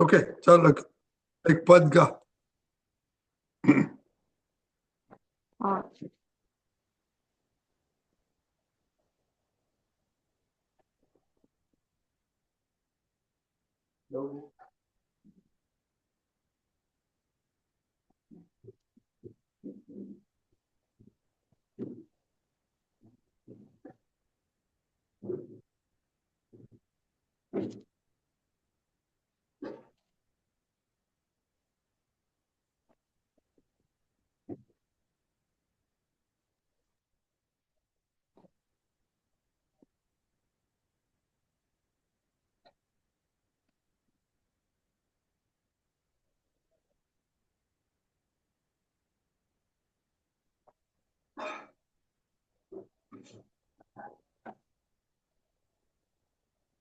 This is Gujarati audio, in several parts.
ओके चलो एक पद गा। हाँ।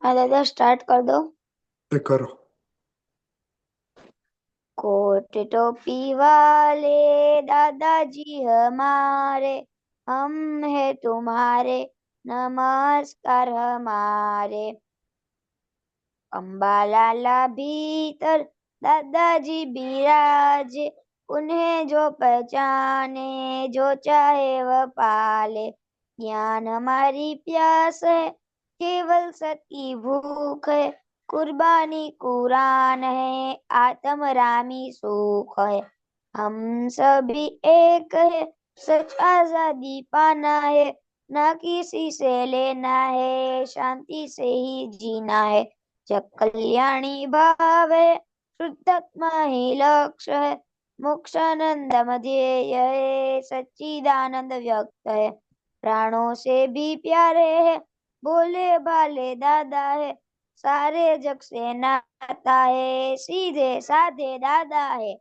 हाँ दादा स्टार्ट कर दो। ये करो। कोट टोपी वाले दादाजी हमारे, हम है तुम्हारे, नमस्कार हमारे। अम्बालाला भीतर दादाजी बिराजे, उन्हें जो पहचाने जो चाहे वह पाले। ज्ञान हमारी प्यास है, केवल सती भूख है, कुर्बानी कुरान है, आत्म रामी सुख है। हम सभी एक है, सच आजादी पाना है, ना किसी से लेना है, शांति से ही जीना है। जग कल्याणी भाव है, शुद्धात्मा ही लक्ष्य है, मोक्षानंद ध्येय है, सच्चिदानंद व्यक्त है। प्राणों से भी प्यारे है, बोले भाले दादा है, सारे जग से नाता है, सीधे साधे दादा है।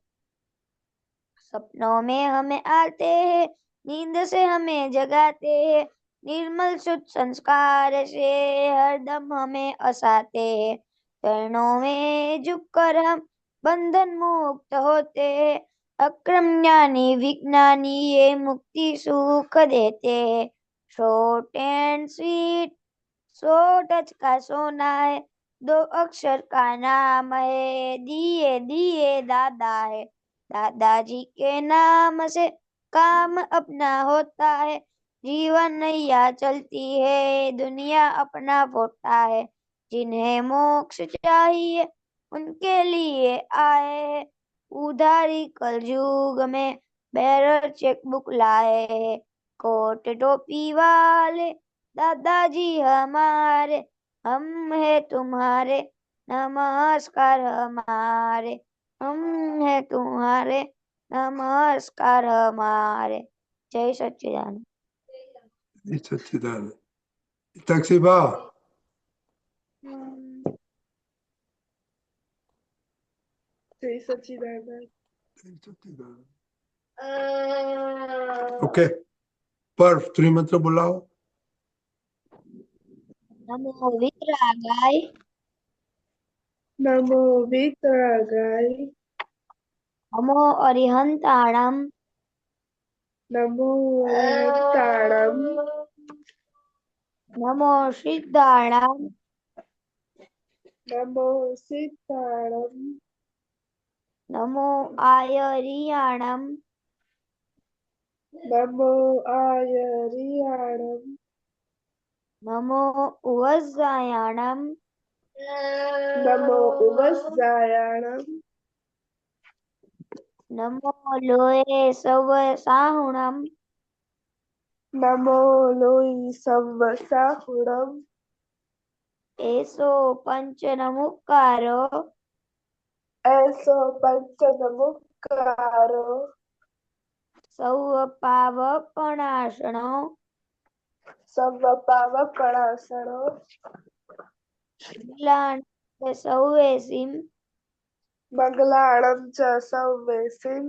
सपनों में हमें आते हैं, नींद से हमें जगाते हैं, निर्मल शुद्ध संस्कार से हरदम हमें हंसाते हैं। चरणों में झुककर हम बंधन मुक्त होते हैं, अक्रम ज्ञानी विज्ञानी ये मुक्ति सुख देते हैं। शॉर्ट एंड स्वीट, 100 टच का सोना है, 2 अक्षर का नाम है, दिए दिए दादा है। दादाजी के नाम से काम अपना होता है, जीवन नैया चलती है, दुनिया अपना फोटा है। जिन्हें मोक्ष चाहिए उनके लिए आए हैं, उधारी कलयुग में बैरर चेकबुक लाए हैं। कोट टोपी वाले दादाजी हमारे, हम है तुम्हारे, नमस्कार हमारे, हम है तुम्हारे, नमस्कार हमारे। जय सच्चिदानंद। सच्चिदानंद तकसीबा। जय सच्चिदानंद। ओके पर त्रिमंत्र बुलाओ। नमो वितरागाय, नमो वितरागाय, नमो अरिहंताणम, नमो अरिहंताणम, नमो सिद्धाणम, नमो सिद्धाणम, नमो आयरियाणम, नमो आयरियाणम, नमो उवज्जायाणम, नमो उवज्जायाणम, नमो लोये सवसाहुणम, नमो लोई सव्वसाहुणम, एसो पंच नमुकारो, ऐसो पंच नमुक्कारो, सौव पावपणाशणो, सव्व पावकणासनो, मंगलान् सौवेसिम, मंगलाणं च सव्वेसिं,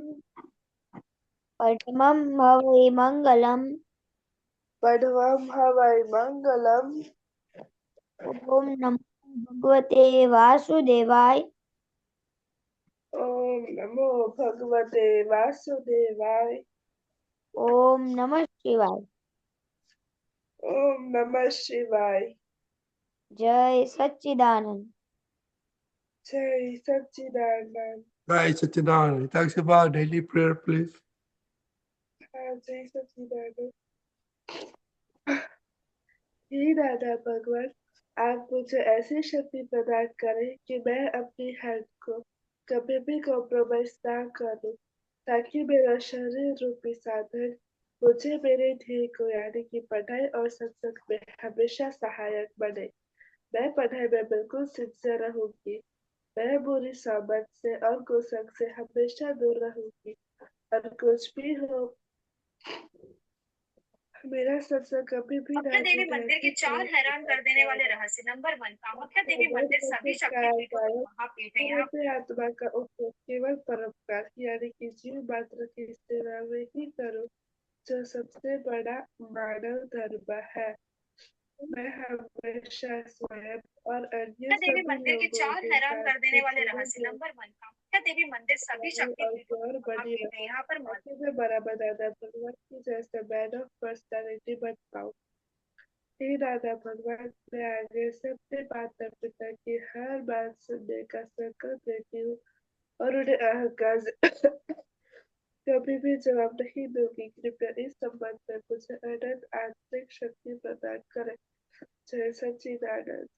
पठमं भवे मंगलम, पढवं हवै मंगलम्। ओम नमो भगवते वासुदेवाय, ओम नमो भगवते वासुदेवाय, ओम नमः शिवाय। ओम नमः शिवाय। जय सच्चिदानंद। Jai Satchidanand. Jai Satchidanand. Hitakshibha, daily prayer, please. Jai Satchidanand. हे दादा भगवान, आप मुझे ऐसी शक्ति प्रदान करें कि मैं अपनी हेल्थ को कभी भी कॉम्प्रोमाइज ना करूं, ताकि मेरा शरीर रूपी साधन मुझे मेरे ध्येय को यानी कि पढ़ाई और सत्संग में हमेशा सहायक बने। मैं पढ़ाई में बिल्कुल सिंसियर रहूंगी। मैं बुरी सोबत से और कुसंग से हमेशा दूर रहूंगी, और कुछ भी हो मेरा सत्संग कभी भी मुख्य देवी मंदिर के 4 हैरान कर देने वाले रहस्य। नंबर 1, कामाख्या देवी मंदिर सभी शक्तिपीठों की महापीठ है। यहाँ अपने आत्मा का उपयोग केवल परोपकार यानी कि जीव मात्र की सेवा में ही करो, जो सबसे बड़ा मानव धर्म है। मैं हमेशा स्वयं और अन्य मुख्य देवी सभी मंदिर के लोगों 4 के हैरान साथ कर देने वाले जीवन रहस्य। को नंबर 1, कामाख्या देवी मंदिर सभी शक्तिपीठों और की बड़ी महापीठ है। यहाँ पर ताकि मैं बराबर दादा भगवान की जैसे मैन ऑफ पर्सनालिटी बन पाऊँ। हे दादा भगवान, मैं आगे सबसे माता पिता की हर बात सुनने का संकल्प लेती हूँ और उन्हें अहंकार से कभी भी जवाब नहीं दूंगी। कृपया इस संबंध में मुझे अनंत आंतरिक शक्ति प्रदान करें। जय सच्चिदानंद।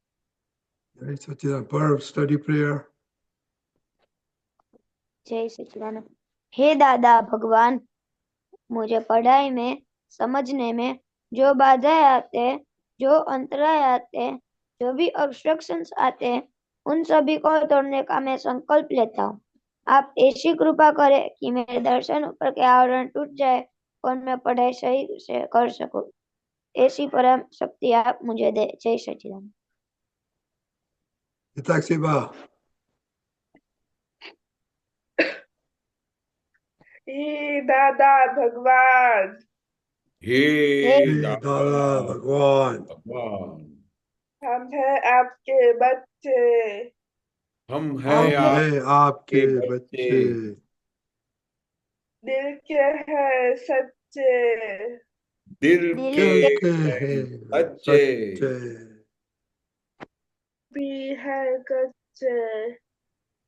Jai Satchidanand. Parv, study prayer. जय सच्चिदानंद। हे दादा भगवान, मुझे पढ़ाई में समझने में जो बाधाएं आते हैं, जो अंतराय आते हैं, जो भी ऑब्स्ट्रक्शंस आते हैं, उन सभी को तोड़ने का मैं संकल्प लेता हूँ। आप ऐसी कृपा करें कि मेरे दर्शन ऊपर के आवरण टूट जाए और मैं पढ़ाई सही से कर सकूं। ऐसी परम शक्ति आप मुझे दे। जय सच्चिदानंद। Hitakshibha. हे दादा भगवान, हे Hey, दादा Dada Bhagwan. भगवान, हम हैं आपके बच्चे। हम हम हैं हैं Hey, आपके aapke बच्चे, bachche. दिल के हैं सच्चे, दिल दिल के के Dil ke हैं hai सच्चे, sacche. भी है कच्चे।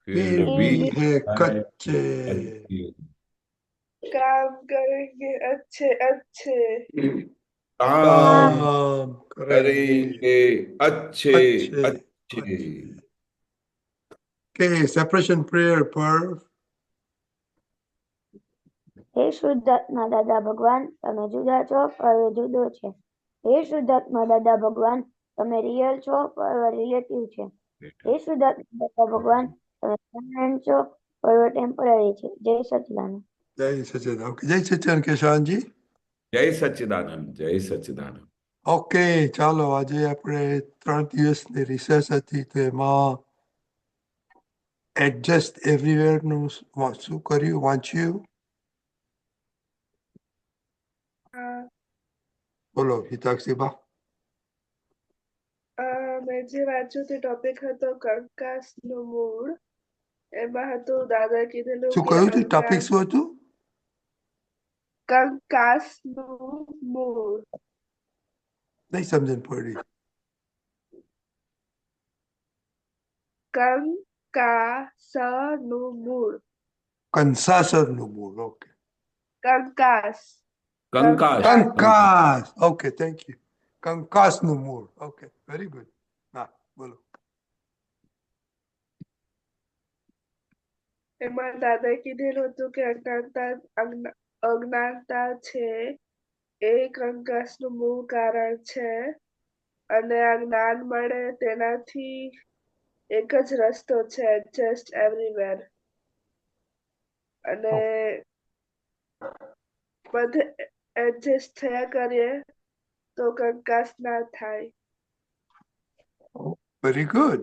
फिर Fir भी bhi hai हैं kacche. अच्छे। काम करेंगे अच्छे अच्छे। काम Kaam karenge करेंगे अच्छे अच्छे अच्छे। अच्छे. Okay, separation prayer, Parv. હે શુદ્ધાત્મા દાદા ભગવાન, તમે જુદા છો પર જુદો છે. હે શુદ્ધાત્મા દાદા ભગવાન, તમે રિયલ છો પર રિલેટિવ છે. હે શુદ્ધાત્મા દાદા ભગવાન, તમે પરમાનન્ટ છો પર ટેમ્પરરી છે. જય સચિદાનંદ. Jai Satchidanand. Okay, Jai Satchidanand Keshanji. જય સચ્ચિદાનંદ, જય સચ્ચિદાનંદ. ઓકે, ચાલો આજે આપણે 3 દિવસની રિસર્ચ હતી તો એમાં એડજસ્ટ એવરીવેરનું શું કર્યું વાંચ્યું? हाँ, બોલો હિતાક્ષીબા. મેં જે વાંચ્યું તે ટોપિક હતો કંકાસનું મૂળ. એમાં હતું દાદા કીધેલું શું કે કહ્યું હતું? ટોપિક શું હતું? કંકાસનું મૂળ. નહીં સમજણ પડી. કંકાસનું મૂળ. કંસાસરનું મૂળ. ઓકે. કંકાસ. કંકાસ. કંકાસ. Okay, thank you. કંકાસનું મૂળ. Okay, very good. હા, બોલો. એમાં દાદાએ કીધેલું હતું કે અજ્ઞાનતા છે એ કંકાસનું મૂળ કારણ છે, અને આ જ્ઞાન મળે તેનાથી એક જ રસ્તો છે, એડજસ્ટ એવરીવેર. અને બધે એડજસ્ટ થયા કરીએ તો કંકાસ ના થાય. Very good.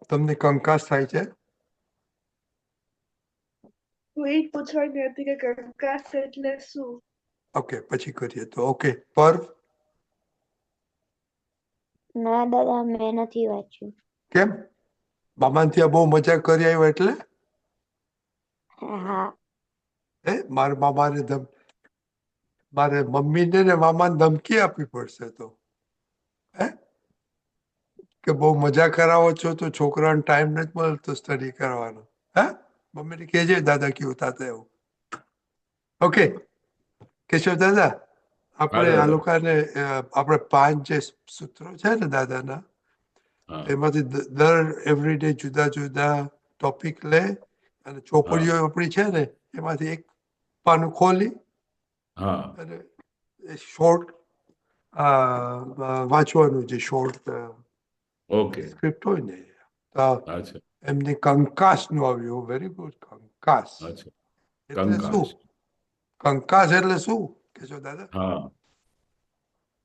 તમને કંકાસ થાય છે? હું એ જ પૂછવાની હતી કે કંકાસ એટલે શું? ઓકે, પછી કરીએ તો. ઓકે, પર્વ ના દાદા, મેં નથી વાંચ્યું. કેમ? મામાને ત્યાં બહુ મજા કરી આવ્યો એટલે? હા, હે મારા મામાને મારે મમ્મીને ને મામાને ધમકી આપવી પડશે તો. હે કે બહુ મજા કરાવો છો તો છોકરાને ટાઈમ નથી મળતો સ્ટડી કરવાનો. હા, મમ્મીને કહેજે દાદા કેવું થતા એવું. ઓકે કેશવ દાદા, આપણે આ દાદા. લોકોને આપણે 5 જે સૂત્રો છે ને દાદાના, હા એમાંથી દર એવરીડે જુદા જુદા ટોપિક લે અને ચોપડીઓ આપણી છે ને એમાંથી એક પાનું ખોલી હા અને શોર્ટ વાંચવાનું, જે શોર્ટ ઓકે સ્ક્રિપ્ટ હોય ને. તો અચ્છા એમની કંકાસનું આવ્યું. Very good. કંકાસ અચ્છા એટલે શું? કંકાસ કંકાસ એટલે શું કેશવ દાદા? હા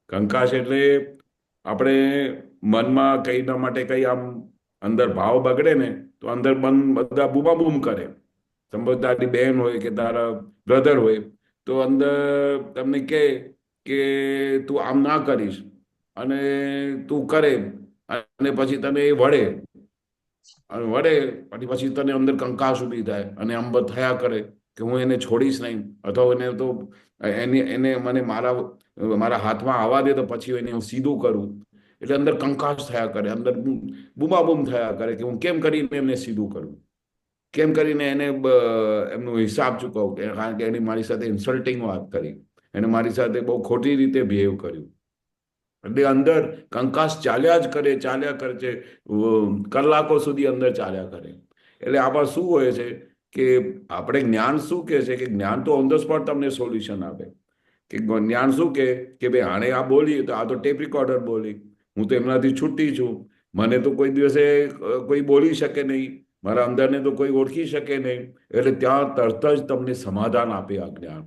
કંકાસ એટલે આપણે મનમાં કઈના માટે કઈ આમ અંદર ભાવ બગડે ને તો અંદર મન બધા બૂમાબૂમ કરે. સંભવ તારી બહેન હોય કે તારા બ્રધર હોય તો અંદર તમને કે તું આમ ના કરીશ અને તું કરે અને પછી તને એ વળે અને વળે પછી તને અંદર કંકાસ ઊભી થાય અને આમ થયા કરે કે હું એને છોડીશ નહીં અથવા એને તો એને મને મારા હાથમાં આવવા દે તો પછી એને હું સીધું કરું. એટલે અંદર કંકાસ થયા કરે, અંદર બૂમાબૂમ થયા કરે કે હું કેમ કરીને એમને સીધું કરું, કેમ કરીને એને એમનો હિસાબ ચૂકવું, કારણ કે એની મારી સાથે ઇન્સલ્ટિંગ વાત કરી, એને મારી સાથે બહુ ખોટી રીતે બિહેવ કર્યું. એટલે અંદર કંકાસ ચાલ્યા કરે છે, કલાકો સુધી અંદર ચાલ્યા કરે. એટલે આમાં શું હોય છે કે આપણે જ્ઞાન શું કહે છે કે જ્ઞાન તો ઓન ધ સ્પોટ તમને સોલ્યુશન આપે. કે જ્ઞાન શું કે ભાઈ આણે આ બોલી તો આ તો ટેપ રેકોર્ડર બોલી, હું તો એમનાથી છૂટી છું, મને તો કોઈ દિવસે કોઈ બોલી શકે નહીં, મારા અંદરને તો કોઈ ઓળખી શકે નહીં. એટલે ત્યાં તરત જ તમને સમાધાન આપે આ જ્ઞાન.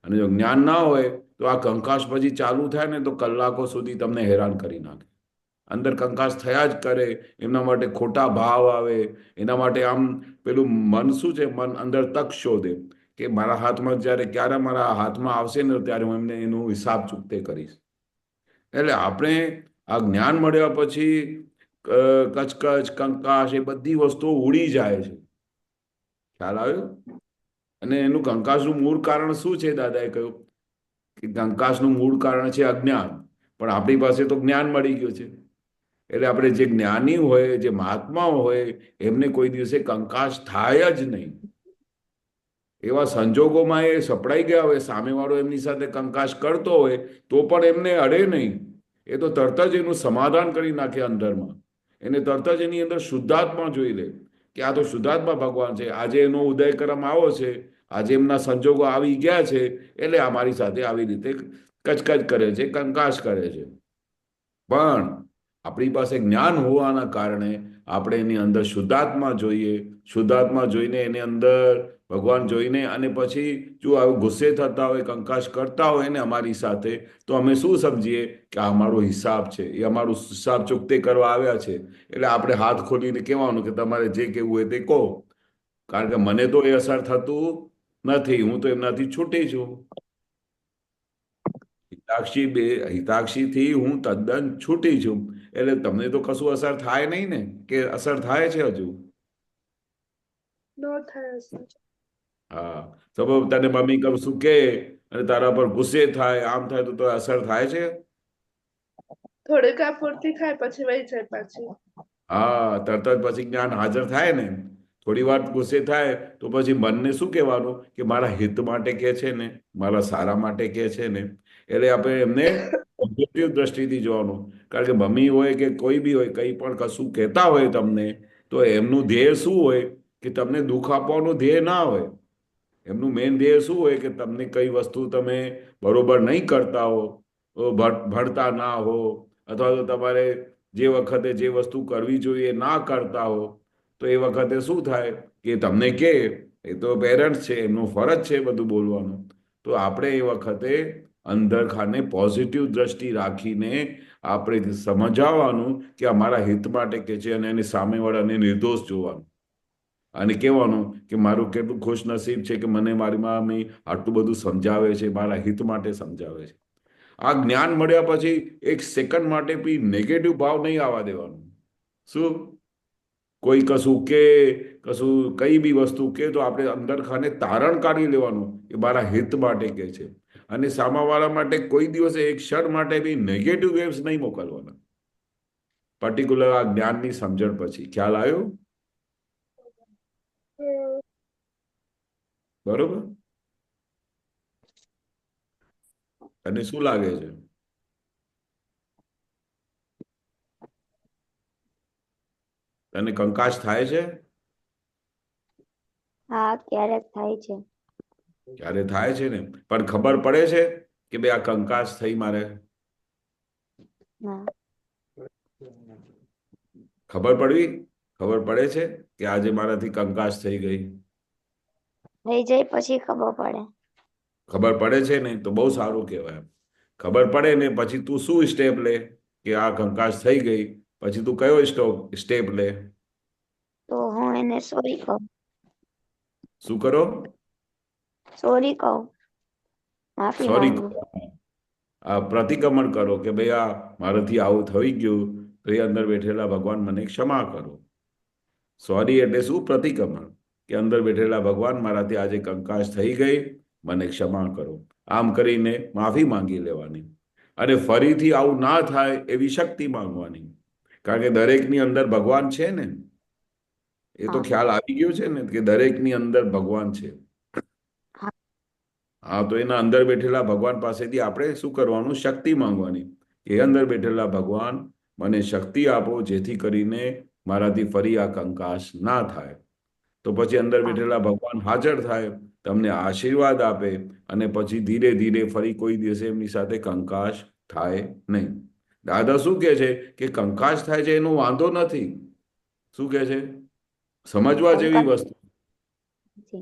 અને જો જ્ઞાન ના હોય તો આ કંકાસ પછી ચાલુ થાય ને તો કલાકો સુધી તમને હેરાન કરી નાખે. અંદર કંકાસ થયા જ કરે, એમના માટે ખોટા ભાવ આવે, એના માટે આમ પેલું મન શું છે, મન અંદર તક શોધે કે મારા હાથમાં ક્યારે મારા હાથમાં આવશે ને ત્યારે હું એમને એનો હિસાબ ચૂકતે કરીશ. એટલે આપણે આ જ્ઞાન મળ્યા પછી કચકચ કંકાસ એ બધી વસ્તુઓ ઉડી જાય છે. ખ્યાલ આવ્યો? અને એનું કંકાસનું મૂળ કારણ શું છે? દાદાએ કહ્યું કે કંકાસનું મૂળ કારણ છે અજ્ઞાન, પણ આપણી પાસે તો જ્ઞાન મળી ગયું છે. એટલે આપણે જે જ્ઞાની હોય, જે મહાત્માઓ હોય, એમને કોઈ દિવસે કંકાસ થાય જ નહીં. એવા સંજોગોમાં એ સપડાઈ ગયા હોય, સામેવાળો એમની સાથે કંકાસ કરતો હોય તો પણ એમને અડે નહીં. એ તો તરત જ એનું સમાધાન કરી નાખે અંદરમાં. એને તરત જ એની અંદર શુદ્ધાત્મા જોઈ લે કે આ તો શુદ્ધાત્મા ભગવાન છે, આજે એનો ઉદયક્રમ આવો છે, આજે એમના સંજોગો આવી ગયા છે, એટલે આ મારી સાથે આવી રીતે કચકચ કરે છે, કંકાસ કરે છે. પણ આપણી પાસે જ્ઞાન હોવાના કારણે આપણે એની અંદર શુદ્ધાત્મા જોઈએ, શુદ્ધાત્મા જોઈને એની અંદર ભગવાન જોઈને, અને પછી જો આવું ગુસ્સે થતા હોય, કંકાસ કરતા હોય ને અમારી સાથે, તો અમે શું સમજીએ કે આ અમારો હિસાબ છે, એ અમારું હિસાબ ચૂકતે કરવા આવ્યા છે. એટલે આપણે હાથ ખોલીને કહેવાનું કે તમારે જે કહેવું હોય તે કહો, કારણ કે મને તો એ અસર થતું નથી, હું તો એમનાથી છૂટી છું. હિતાક્ષીથી હું તદ્દન છૂટી છું, એટલે તમને તો કશું અસર થાય નહીં ને? કે અસર થાય છે હજુ? નો થાય સર. હા, સપોઝ તને મમ્મી કશું કે અને તારા પર ગુસ્સે થાય, આમ થાય તો અસર થાય છે? થોડીક આ પૂરતી થાય પછી વહી જાય પાછી. હા, તરત જ પછી જ્ઞાન હાજર થાય ને. થોડી વાર ગુસ્સે થાય તો પછી મનને શું કહેવાનું કે મારા હિત માટે કહે છે ને, મારા સારા માટે કહે છે ને. એટલે આપણે એમને પોઝિટિવ દ્રષ્ટિથી જોવાનું, કારણ કે મમ્મી હોય કે કોઈ બી હોય, કંઈ પણ કશું કહેતા હોય તમને, તો એમનું ધ્યેય શું હોય કે તમને દુઃખ આપવાનું ધ્યેય ના હોય. એમનું મેઇન ધ્યેય શું હોય કે તમને કઈ વસ્તુ તમે બરોબર નહીં કરતા હો, ભણતા ના હો, અથવા તો તમારે જે વખતે જે વસ્તુ કરવી જોઈએ ના કરતા હો, તો એ વખતે શું થાય કે તમને કે એ તો પેરેન્ટ્સ છે, એમનું ફરજ છે બધું બોલવાનું. તો આપણે એ વખતે અંદર ખાને પોઝિટિવ દ્રષ્ટિ રાખીને આપણે સમજાવવાનું કે અમારા હિત માટે કે છે, અને એની સામેવાળાને નિર્દોષ જોવાનું અને કહેવાનું કે મારું કેટલું ખુશ નસીબ છે કે મને મારી મમ્મી આટલું બધું સમજાવે છે, મારા હિત માટે સમજાવે છે. આ જ્ઞાન મળ્યા પછી એક સેકન્ડ માટે બી નેગેટિવ ભાવ નહીં આવવા દેવાનું. શું? કોઈ કશું કે કશું કઈ બી વસ્તુ કે તો આપણે અંદર ખાને તારણ કાઢી લેવાનું કે મારા હિત માટે કે છે, અને સામાવાળા માટે કોઈ દિવસે એક ક્ષણ માટે બી નેગેટિવ વેવ્સ નહીં મોકલવાના. પર્ટિક્યુલર આ જ્ઞાનની સમજણ પછી ખ્યાલ આવ્યો બરોબર અને શું લાગે છે તને કંકાશ થાય છે હા ક્યારેક થાય છે. ક્યારે થાય છે ને પણ ખબર પડે છે કે ભાઈ આ કંકાશ થઈ મારે ના ખબર પડે છે કે આજે મારાથી કંકાશ થઈ ગઈ થઈ જાય પછી ખબર પડે. ખબર પડે છે ને તો બહુ સારું કહેવાય ખબર પડે ને પછી તું શું સ્ટેપ લે કે આ કંકાશ થઈ ગઈ પછી તું કયો સ્ટેપ લે તો હું એને સોરી કહું. શું કરો સોરી કહું, માફી સોરી માંગુ. આ પ્રતિક્રમણ કરો કે ભાઈ આ મારાથી આવું થઈ ગયું તો એ અંદર બેઠેલા ભગવાન મને ક્ષમા કરો સોરી એટલે શું પ્રતિક્રમણ કે અંદર બેઠેલા ભગવાન મારાથી આજે કંકાશ થઈ ગઈ મને ક્ષમા કરો આમ કરીને માફી માંગી લેવાની અને ફરીથી આવું ના થાય એવી શક્તિ માંગવાની કારણ કે દરેકની અંદર ભગવાન છે ને એ તો ખ્યાલ આવી ગયો છે ને કે દરેકની અંદર ભગવાન છે હા તો એના અંદર બેઠેલા ભગવાન પાસેથી આપણે શું કરવાનું શક્તિ માંગવાની કે અંદર બેઠેલા ભગવાન મને શક્તિ આપો જેથી કરીને મારાથી ફરી આ કંકાશ ના થાય તો પછી અંદર બેઠેલા ભગવાન હાજર થાય તમને આશીર્વાદ આપે અને પછી ધીરે ધીરે ફરી કોઈ દિવસે એમની સાથે કંકાશ થાય નહીં દાદા શું કહે છે કે કંકાશ થાય છે એનો વાંધો નથી શું કહે છે સમજવા જેવી વસ્તુ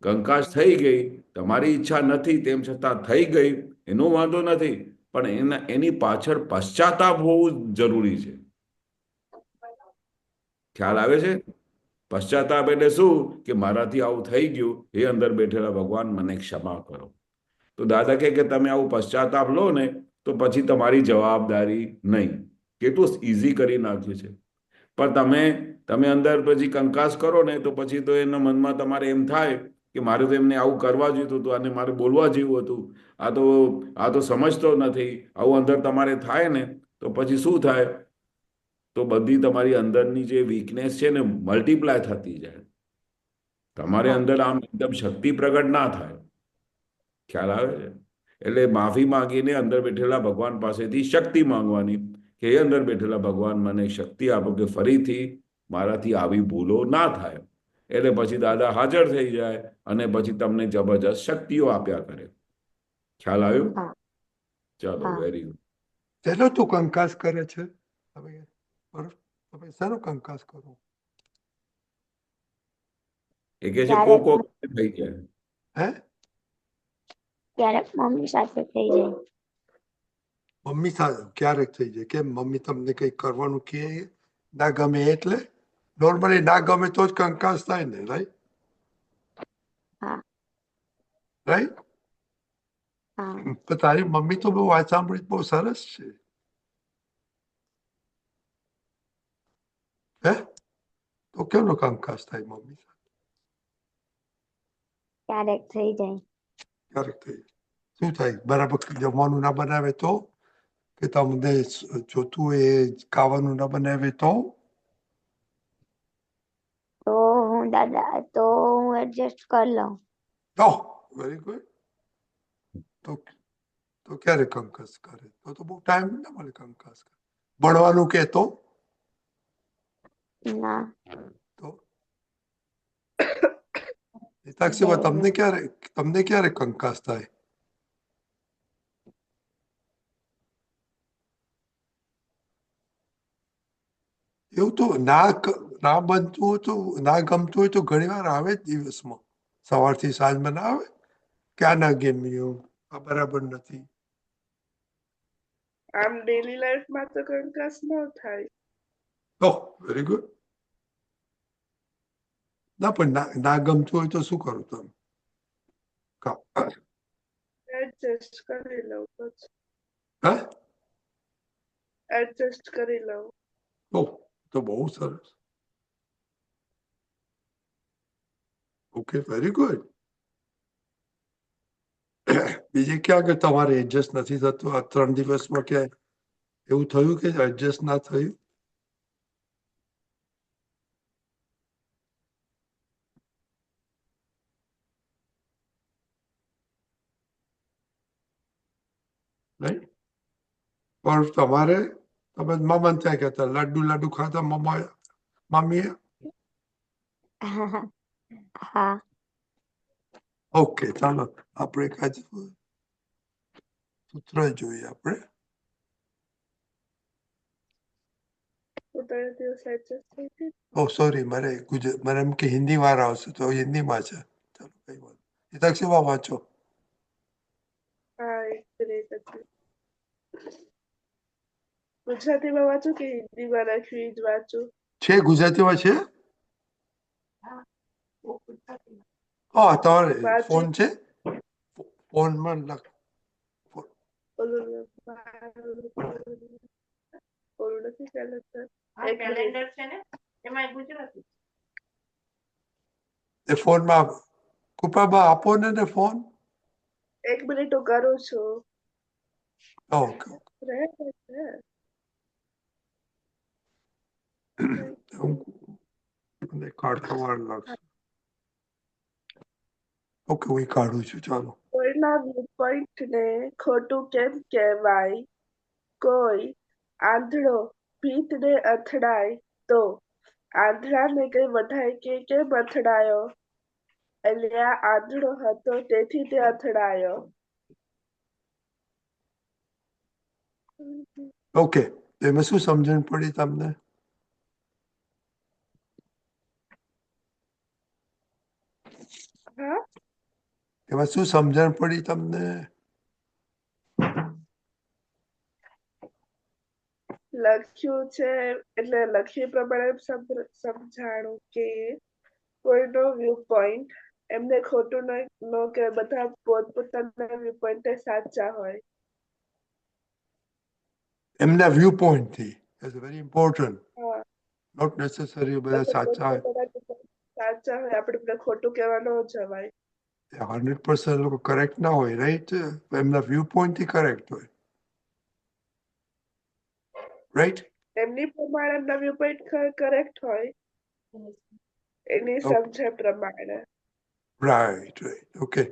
કંકાશ થઈ ગઈ તમારી ઈચ્છા નથી તેમ છતાં થઈ ગઈ એનો વાંધો નથી પણ એની પાછળ પશ્ચાતાપ હોવું જરૂરી છે ખ્યાલ આવે છે પશ્ચાતાપ એટલે શું કે મારાથી આવું થઈ ગયું એ અંદર બેઠેલા ભગવાન મને ક્ષમા કરો તો દાદા કહે કે તમે આવું પશ્ચાતાપ લો ને તો પછી તમારી જવાબદારી નહીં કેટલું ઇઝી કરી નાખ્યું છે પણ તમે અંદર પછી કંકાસ કરો ને તો પછી તો એના મનમાં તમારે એમ થાય કે મારે તો એમને આવું કરવા જોઈતું હતું અને મારે બોલવા જેવું હતું આ તો સમજતો નથી આવું અંદર તમારે થાય ને તો પછી શું થાય તો બધી તમારી અંદરની જે વીકનેસ છે ને મલ્ટીપ્લાય થતી જાય તમારે અંદર આમ એકદમ શક્તિ પ્રગટ ના થાય ખ્યાલ આવે છે એટલે માફી માંગીને અંદર બેઠેલા ભગવાન પાસેથી શક્તિ માંગવાની કે એ અંદર બેઠેલા ભગવાન મને શક્તિ આપો કે ફરીથી મારાથી આવી ભૂલો ના થાય એટલે પછી દાદા હાજર થઈ જાય અને પછી તમને જબરજસ્ત શક્તિઓ આપ્યા કરે ખ્યાલ આવ્યો ચાલો વેરી ગુડ ચલો તું કંકાસ કરે છે તમે શાનો કંકાસ કરો એ કે છે કોકો થઈ જાય હે ક્યારેક મમ્મી સાથે થઈ જાય. મમ્મી સાથે ક્યારેક થઈ જાય કેમ મમ્મી તમને કઈ કરવાનું કે ના ગમે એટલે નોર્મલી ના ગમે તો જ કંકાસ થાય ને રાઈટ રાઈટ તો તારી મમ્મી તો બહુ વાત સાંભળી બહુ સરસ છે હે તો કેમનો કંકાસ થાય મમ્મી સાથે ક્યારેક થઈ જાય. ક્યારેક થઈ જાય શું થાય બરાબર જમવાનું ના બનાવે તો કે તમને જોતું એ ખાવાનું ના બનાવે તો હું એડજસ્ટ કરી લઉં. વેરી ગુડ તો ક્યારે કંકાસ કરે તો બહુ ટાઈમ ના મળે કંકાસ કરે ભણવાનું કે તો ના તો હિતાક્ષીમાં તમને ક્યારે કંકાસ થાય એવું તો ના બનતું હોય તો ના ગમતું હોય તો ઘણી વાર આવે જ દિવસમાં સવારથી સાંજમાં ના આવે ક્યાં ના ગમ્યું આ બરાબર નથી આમ ડેલી લાઈફમાં તો કંકાસ ન થાય વેરી ગુડ ના પણ ના ગમતું હોય તો શું કરું તમે એડજસ્ટ કરી લઉં પછી હે એડજસ્ટ કરી લઉં તો બહુ સરસ ઓકે વેરી ગુડ બીજે ક્યાં કે તમારે એડજસ્ટ નથી થતું આ 3 દિવસમાં ક્યાંય એવું થયું કે એડજસ્ટ ના થયું રાઈટ? પણ તમારે તમે મમન ત્યાં કહેતા લાડુ ખાતા મમ્મીએ. હા. ઓકે, ચાલો આપણે કાંઈ સૂત્ર જોઈએ આપણે. પોતાના દિવસ એડજસ્ટ થઈ ગઈ. ઓ સોરી, મને એમ કે હિન્દી વાર આવશે તો હિન્દીમાં છે. ચાલો કઈ વાત. હિતાક્ષીમાં વાંચો. હા, એક મિનિટ હતી. ગુજરાતીમાં વાંચું કે હિન્દીમાં લખ્યું ઈ જ વાંચું? છે ગુજરાતીમાં છે? હા, તમારે વાંચું ફોન છે? ફોનમાં લખ. ઓલું ઓલું નથી કેલેન્ડર. એક કેલેન્ડર છે ને એમાં ગુજરાતી. એ ફોનમાં કૃપાબા આપો ને ફોન. એક મિનિટ હું કરું છું. ઓકે. રહે છે. મને કાઢવા વાર લાગશે. ઓકે, હું કાઢું છું. ચાલો. કોઈના વ્યૂ પોઈન્ટને ખોટું કેમ કહેવાય? કોઈ આંધળો ભીતને અથડાય તો આંધળાને કઈ વઢાય કે કેમ અથડાયો? અલ્યા આંધળો હતો તેથી તે અથડાયો. ઓકે, તો એમાં શું સમજણ પડી તમને? હા, એમાં શું સમજણ પડી તમને? લખ્યું છે એટલે લખ્યું પ્રમાણે સમજાણું કે કોઈનો વ્યૂ પોઈન્ટ એમને ખોટું ન કે બધા પોતપોતાના વ્યૂ પોઈન્ટ સાચા હોય. એમના view point. It's very important. હા, નોટ નેસેસરી બધા સાચા હોય. સાચા હોય આપણે બધા ખોટું કહેવા ન જવાય. 100% લોકો કરેક્ટ ના હોય, રાઈટ? એમના વ્યૂ પોઈન્ટથી કરેક્ટ હોય, રાઈટ? એમની પ્રમાણે એમના વ્યૂ પોઈન્ટ કરેક્ટ હોય એની સમજણ પ્રમાણે. Right, right. ઓકે.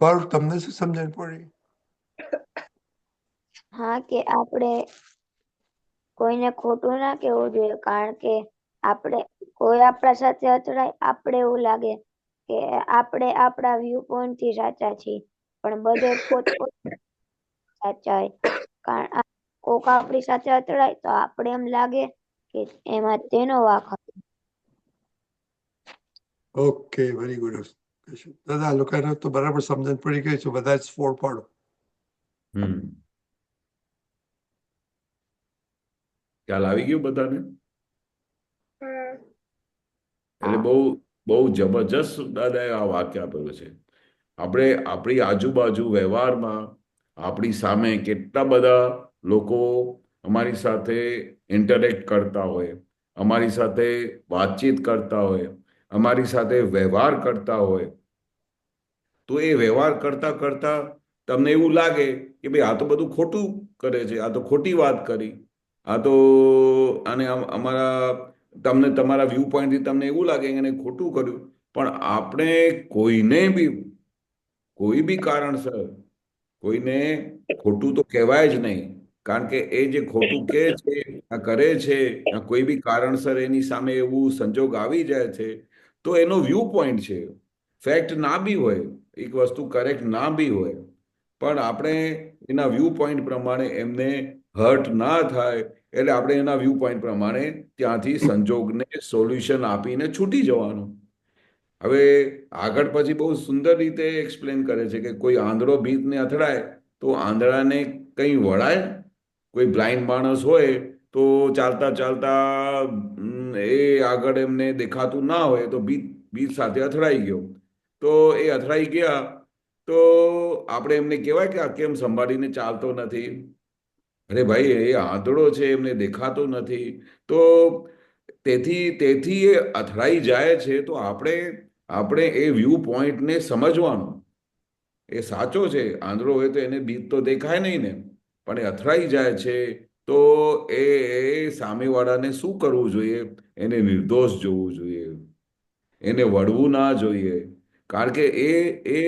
પર તમને શું સમજણ પડી? હા, કે આપણે કોઈને ખોટું ના કહેવું જોઈએ, કારણ કે આપણે કોઈ આપણા સાથે અથડાય આપણે એવું લાગે કે આપણે આપણા વ્યૂ પોઈન્ટ થી સાચા છીએ, પણ બધે પોતપોત સાચા હોય. કારણ કોક આપણી સાથે અથડાય તો આપણે એમ લાગે કે એમાં તેનો વાંક હતો. Okay, very good. દાદા લોકોને તો બરાબર સમજણ પડી ગઈ છે. બધા જ 4 પાડો. ખ્યાલ આવી ગયો બધાને? હા, એટલે બહુ બહુ જબરજસ્ત દાદાએ આ વાક્ય આપેલું છે. આપણે આપણી આજુબાજુ વ્યવહારમાં આપણી સામે કેટલા બધા લોકો અમારી સાથે ઇન્ટરેક્ટ કરતા હોય, અમારી સાથે વાતચીત કરતા હોય, અમારી સાથે વ્યવહાર કરતા હોય, તો એ વ્યવહાર કરતા કરતા તમને એવું લાગે કે ભાઈ આ તો બધું ખોટું કરે છે, આ તો ખોટી વાત કરી, આ તો આને અમારા તમને તમારા વ્યૂ પોઈન્ટથી તમને એવું લાગે કે એને ખોટું કર્યું. પણ આપણે કોઈ બી કારણસર કોઈને ખોટું તો કહેવાય જ નહીં. કારણ કે એ જે ખોટું કહે છે, આ કરે છે, આ કોઈ બી કારણસર એની સામે એવું સંજોગ આવી જાય છે, તો એનો વ્યૂ પોઈન્ટ છે. ફેક્ટ ના બી હોય, એક વસ્તુ કરેક્ટ ના બી હોય, પણ આપણે એના વ્યૂ પોઈન્ટ પ્રમાણે એમને હર્ટ ના થાય એટલે આપણે એના વ્યૂ પોઈન્ટ પ્રમાણે ત્યાંથી સંજોગને સોલ્યુશન આપીને છૂટી જવાનું. હવે આગળ પછી બહુ સુંદર રીતે એક્સપ્લેન કરે છે કે કોઈ આંધળો ભીતને અથડાય તો આંધળાને કંઈ વળાય? કોઈ બ્લાઇન્ડ માણસ હોય તો ચાલતા ચાલતા એ આગળ એમને દેખાતું ના હોય તો ભીત સાથે અથડાઈ ગયો, તો એ અથડાઈ ગયા તો આપણે એમને કહેવાય કે આ કેમ સંભાળીને ચાલતો નથી? અરે ભાઈ, એ આંધળો છે, એમને દેખાતો નથી. તો તેથી એ અથડાઈ જાય છે, તો આપણે એ વ્યૂ પોઈન્ટને સમજવાનું. એ સાચો છે, આંધળો હોય તો એને બીજ તો દેખાય નહીં ને, પણ એ અથડાઈ જાય છે તો એ સામેવાળાને શું કરવું જોઈએ? એને નિર્દોષ જોવું જોઈએ, એને વળવું ના જોઈએ. કારણ કે એ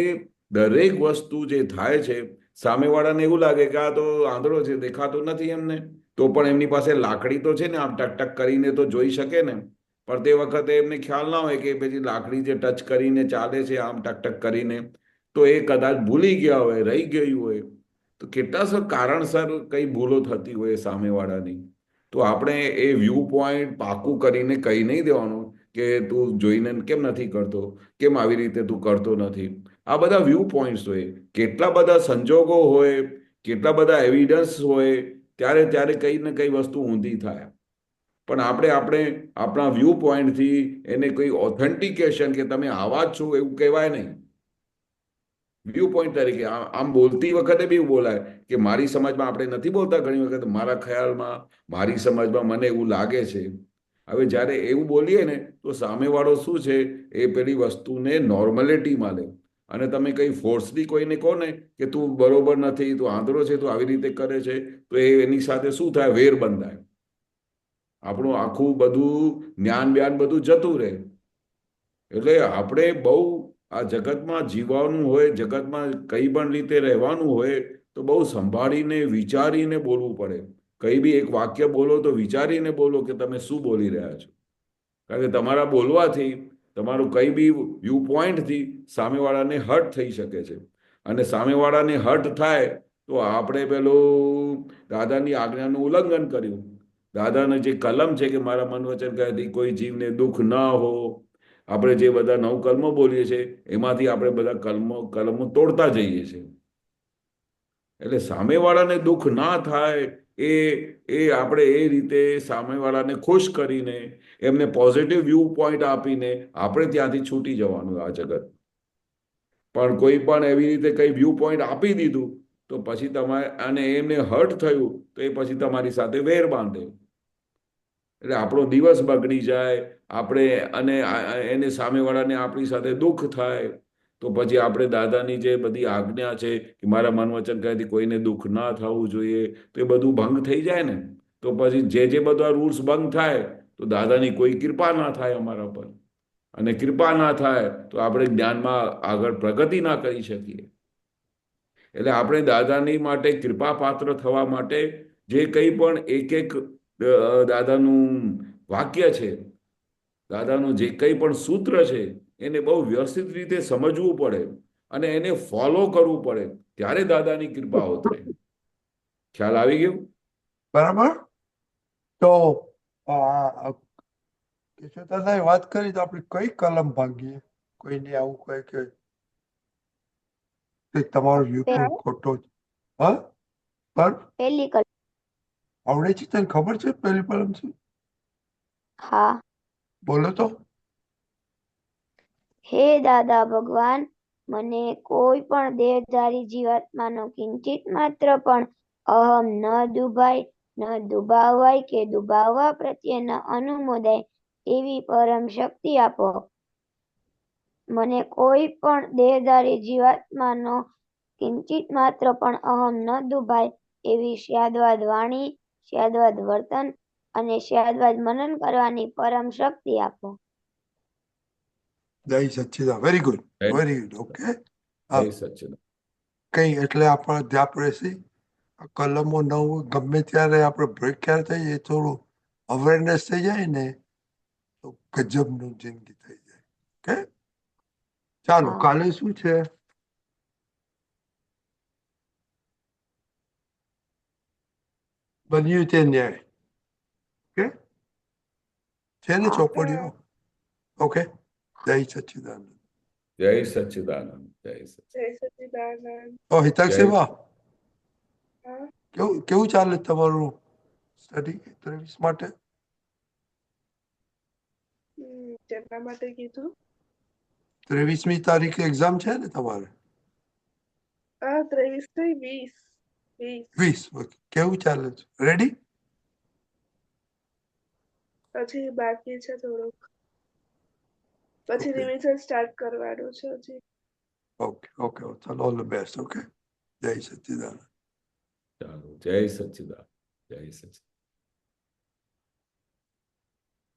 દરેક વસ્તુ જે થાય છે સામેવાળાને એવું લાગે કે આ તો આંધળો છે, દેખાતો નથી એમને, તો પણ એમની પાસે લાકડી તો છે ને, આમ ટક ટક કરીને તો જોઈ શકે ને. પણ તે વખતે એમને ખ્યાલ ના હોય કે પછી લાકડી જે ટચ કરીને ચાલે છે આમ ટક ટક કરીને, તો એ કદાચ ભૂલી ગયા હોય, રહી ગયું હોય. તો કેટલા કારણસર કઈ ભૂલો થતી હોય સામેવાળાની. તો આપણે એ વ્યૂ પોઈન્ટ પાકું કરીને કહી નહીં દેવાનું કે તું જોઈને કેમ નથી કરતો, કેમ આવી રીતે તું કરતો નથી. આ બધા વ્યૂ પોઈન્ટ્સ હોય. કેટલા બધા સંજોગો હોય, કેટલા બધા એવિડન્સ હોય, ત્યારે કઈ ને કઈ વસ્તુ ઊંધી થાય. પણ આપણે આપણા વ્યૂ પોઈન્ટથી એને કોઈ ઓથેન્ટિકેશન કે તમે આવા જ છો એવું કહેવાય નહીં. વ્યૂ પોઈન્ટ તરીકે આમ બોલતી વખતે બી બોલાય કે મારી સમજમાં, આપણે નથી બોલતા ઘણી વખત મારા ખ્યાલમાં, મારી સમજમાં, મને એવું લાગે છે. હવે જ્યારે એવું બોલીએ ને તો સામેવાળો શું છે એ પેલી વસ્તુને નોર્મલિટીમાં લે. અને તમે કંઈ ફોર્સલી કોઈને કહો ને કે તું બરોબર નથી, તું આંધળો છે, તું આવી રીતે કરે છે, તો એની સાથે શું થાય, વેર બંધાય. આપણું આખું બધું જ્ઞાન વ્યાન બધું જતું રહે. એટલે આપણે બહુ આ જગતમાં જીવવાનું હોય, જગતમાં કઈ પણ રીતે રહેવાનું હોય તો બહુ સંભાળીને વિચારીને બોલવું પડે. કઈ બી એક વાક્ય બોલો તો વિચારીને બોલો કે તમે શું બોલી રહ્યા છો. કારણ કે તમારા બોલવાથી, તમારું કઈ બી વ્યૂ પોઈન્ટથી સામેવાળાને હર્ટ થઈ શકે છે. અને સામેવાળાને હર્ટ થાય તો આપણે પેલું દાદાની આજ્ઞાનું ઉલ્લંઘન કર્યું. દાદાને જે કલમ છે કે મારા મન વચન કાયાથી કોઈ જીવને દુઃખ ન હો, આપણે જે બધા 9 કલમો બોલીએ છીએ એમાંથી આપણે બધા કલમો તોડતા જઈએ છીએ. એટલે સામેવાળાને દુઃખ ના થાય એ આપણે એ રીતે સામેવાળાને ખુશ કરીને, એમને પોઝિટિવ વ્યૂ પોઈન્ટ આપીને આપણે ત્યાંથી છૂટી જવાનું આ જગત. પણ કોઈ પણ એવી રીતે કઈ વ્યૂ પોઈન્ટ આપી દીધું તો પછી તમારે, અને એમને હર્ટ થયું તો એ પછી તમારી સાથે વેર બાંધે. એટલે આપણો દિવસ બગડી જાય, આપણે અને એને સામેવાળાને આપણી સાથે દુઃખ થાય. તો પછી આપણે દાદાની જે બધી આજ્ઞા છે કે મારા મન વચન કાયાથી કોઈને દુઃખ ના થવું જોઈએ, તો એ બધું ભંગ થઈ જાય ને. તો પછી જે બધા રૂલ્સ ભંગ થાય તો દાદાની કોઈ કૃપા ના થાય અમારા પર. અને કૃપા ના થાય તો આપણે જ્ઞાનમાં આગળ પ્રગતિ ના કરી શકીએ. એટલે આપણે દાદાની માટે કૃપા પાત્ર થવા માટે જે કંઈ પણ એક દાદાનું વાક્ય છે, દાદાનું જે કંઈ પણ સૂત્ર છે, એને બહુ વ્યવસ્થિત રીતે સમજવું પડે અને એને ફોલો કરવું પડે, ત્યારે દાદાની કૃપાઓ થાય. ખ્યાલ આવી ગયો? બરાબર. તો કેશવ દાદાએ વાત કરી તો આપણે કઈ કલમ ભાંગીએ? કોઈને આવું કહે કે તમારો વ્યૂ પોઈન્ટ ખોટો છે, હા? પણ પહેલી કલમ. આવડે છે? તને ખબર છે પહેલી કલમ છે? હા. બોલો તો. હે દાદા ભગવાન, મને કોઈ પણ દેહધારી જીવાત્માનો કિંચિત માત્ર પણ અહમ ન દુભાય, ન દુભાવાય કે દુભાવવા પ્રત્યે ન અનુમોદાય એવી પરમ શક્તિ આપો. મને કોઈ પણ દેહધારી જીવાત્માનો કિંચિત માત્ર પણ અહમ ન દુભાય એવી સ્યાદવાદ વાણી, સ્યાદવાદ વર્તન અને સ્યાદવાદ મનન કરવાની પરમ શક્તિ આપો. જય સચ્ચિદાનંદ. Very good, very good. Okay. જય સચ્ચિદાનંદ. કઈ એટલે આપણે ધ્યાન રહેશે. કલમો ન હોય ગમે ત્યારે આપણે બ્રેક ક્યારે થઈ એ થોડું અવેરનેસ થઈ જાય ને તો ગજબનું જિંદગી થઈ જાય. ઓકે, ચાલો. હા. કાલે શું છે? બન્યું તે ન્યાય. ઓકે, છે ને હા. ચોપડીઓ? ઓકે, જય સચ્ચિદાનંદ. જય સચ્ચિદાનંદ. જય સચ્ચિદાનંદ. જય સચિદાનંદ. ઓ હિતક સેવા, હા, કેવું ચાલે તમારું સ્ટડી 23 માટે? જેના માટે કીધું 23મી તારીખે એક્ઝામ છે ને તમારે? 23 થી 20. 20. ઓકે, કેવું ચાલે છે? રેડી? હજી બાકી છે થોડુંક. પછી ઓકે, રિવિઝન સ્ટાર્ટ કરવાનું છે હજી. Okay, okay. ચાલો, ઓલ ધ બેસ્ટ. ઓકે, જય સચ્ચિદાનંદ. ચાલો, જય સચ્ચિદાનંદ. જય સચ્ચિદાનંદ.